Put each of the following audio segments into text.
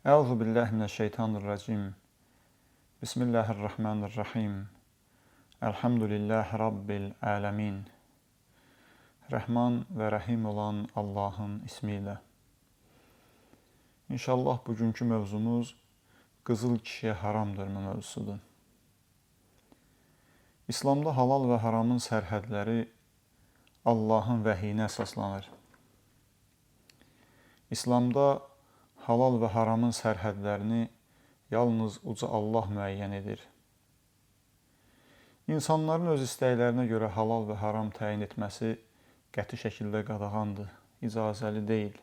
Euzu billahi mineşşeytanirracim. Bismillahirrahmanirrahim. Elhamdülillahi Rabbil alemin. Rəhman və Rəhim olan Allahın ismiyle. İnşallah bugünkü mövzumuz qızıl kişiyə haramdırmı mövzusudur. İslamda halal və haramın sərhədləri Allahın vəhiyinə əsaslanır. İslamda halal və haramın sərhədlərini yalnız uca Allah müəyyən edir. İnsanların öz istəklərinə görə halal və haram təyin etməsi qəti şəkildə qadağandır, icazəli deyil.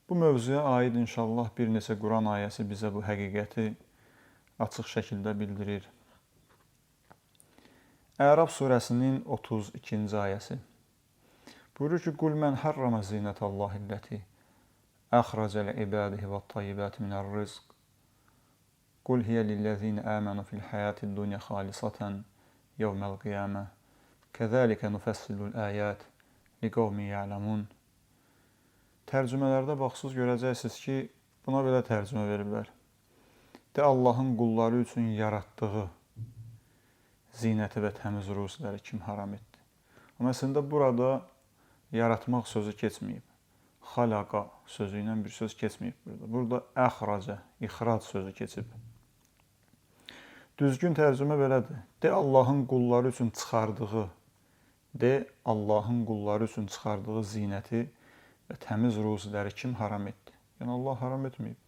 Bu mövzuya aid inşallah bir neçə Quran ayəsi bizə bu həqiqəti açıq şəkildə bildirir. Ərəb surəsinin 32-ci ayəsi. Buyurur ki, Qul mən harrama zinətəllahilləti əxrəcəl ibadihi və tayyibati minər-rizq. Qul hiyə lilləzīnə əmənu fil həyatid dunya xalisatan yevməl qiyamə. Kəzəlikə nufəssilul əyət liqavmi ya'lamun. Tərcümələrdə baxsız görəcəksiniz ki, buna belə tərcümə veriblər. De Allahın qulları üçün yaratdığı zinəti və təmiz ruziləri kim haram etdi? Amma əslində burada yaratmaq sözü keçməyib. Xalaqa sözü ilə bir söz keçməyib burada. Burada əxracə, ixrac sözü keçib. Düzgün tərcümə belədir. De Allahın qulları üçün çıxardığı zinəti və təmiz ruziləri kim haram etdi? Yəni Allah haram etməyib.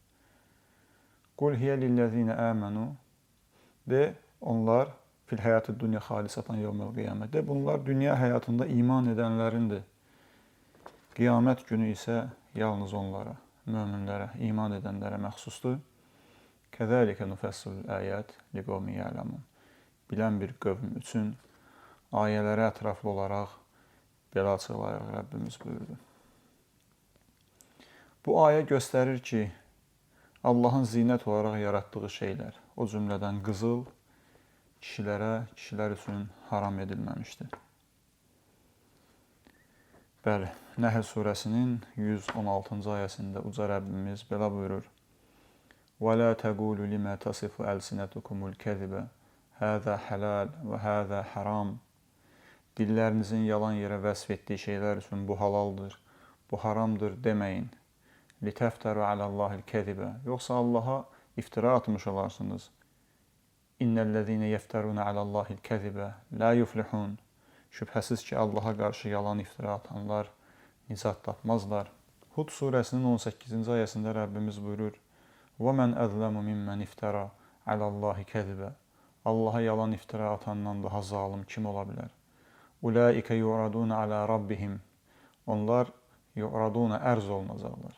Qul hiyə lilləzīnə əmənu. De onlar fil həyatid dunya xalisatan yevməl qiyamə. De bunlar dünya həyatında iman edənlərindir. Qiyamət günü isə yalnız onlara, möminlərə, iman edənlərə məxsusdur. Kəzəlikə nufəssilul əyət liqavmi ya'lamun. Bilən bir qövm üçün ayələri ətraflı olaraq belə açıqlayaraq Rəbbimiz buyurdu. Bu ayə göstərir ki, Allahın zinət olaraq yaratdığı şeylər, o cümlədən qızıl, kişilər üçün haram edilməmişdir. Bəli, Nəhl surəsinin 116-cı ayəsində uca Rəbbimiz belə buyurur. وَلَا تَقُولُوا لِمَا تَصِفُ أَلْسِنَتُكُمُ الْكَذِبَ هَذَا حَلَالٌ وَهَذَا حَرَامٌ. Dillərinizin yalan yerə vəsf etdiyi şeylər üçün bu halaldır, bu haramdır deməyin. لِتَفْتَرُوا عَلَى اللّٰهِ الْكَذِبَ. Yoxsa Allaha iftira atmış olarsınız. إِنَّ الَّذ۪ينَ يَفْتَرُونَ عَلَى اللّٰهِ الْكَذِبَ لَا يُفْلِحُونَ. Şübhəsiz ki, Allaha qarşı yalan iftira atanlar nicat tapmazlar. Hud surəsinin 18-ci ayəsində Rəbbimiz buyurur. وَمَنْ أَظْلَمُ مِمَّنْ اِفْتَرَى عَلَى اللّٰهِ كَذِبًا. Allaha yalan iftira atandan daha zalim kim ola bilər? اُولَٰئِكَ يُعْرَضُونَ عَلَى رَبِّهِمْ. Onlar yu'raduna ərz olunacaqlar.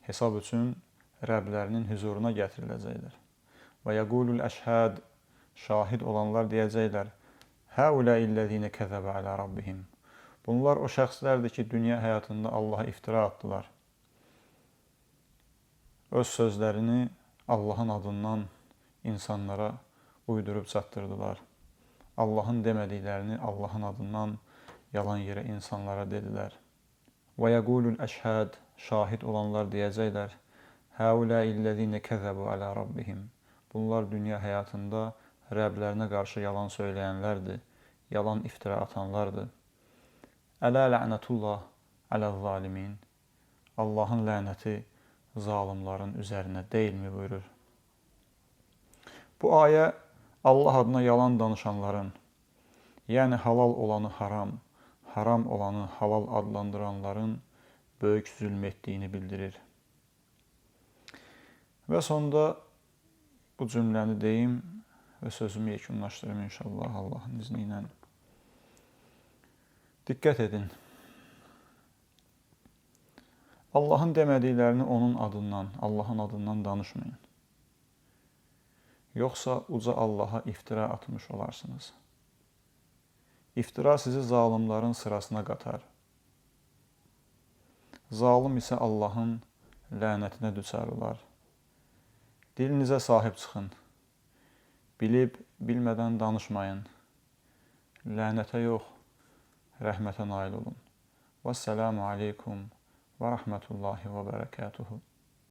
Hesab üçün Rəblərinin huzuruna gətiriləcəklər. Və yəqulul əşhəd. Şahid olanlar deyəcəklər. Həuləillezine kəzəbə alə rabbihim. Bunlar o şəxslərdir ki, dünya həyatında Allaha iftira atdılar. Öz sözlərini Allahın adından insanlara uydurub çatdırdılar. Allahın demədiklərini Allahın adından yalan yerə insanlara dedilər. Və yəqulul əşhəd. Şahid olanlar deyəcəklər. Həuləillezine kəzəbə alə rabbihim. Bunlar dünya həyatında Rəblərinə qarşı yalan söyləyənlərdir, yalan iftira atanlardır. Ələ lə'nətullah aləz-zalimin. Allahın lənəti zalimların üzərinə deyilmi buyurur. Bu ayə Allah adına yalan danışanların, yəni halal olanı haram, haram olanı halal adlandıranların böyük zülm etdiyini bildirir. Və sonda bu cümləni deyim və sözümü yekunlaşdırım inşallah Allahın izni ilə. Diqqət edin. Allahın demədiklərini onun adından, Allahın adından danışmayın. Yoxsa uca Allaha iftira atmış olarsınız. İftira sizi zalimların sırasına qatar. Zalim isə Allahın lənətinə düçar olar. Dilinizə sahib çıxın. Bilib, bilmədən danışmayın. Lənətə yox, rəhmətə nail olun. Vəssalamu aleykum və rəhmətullahi və bərəkətuhu.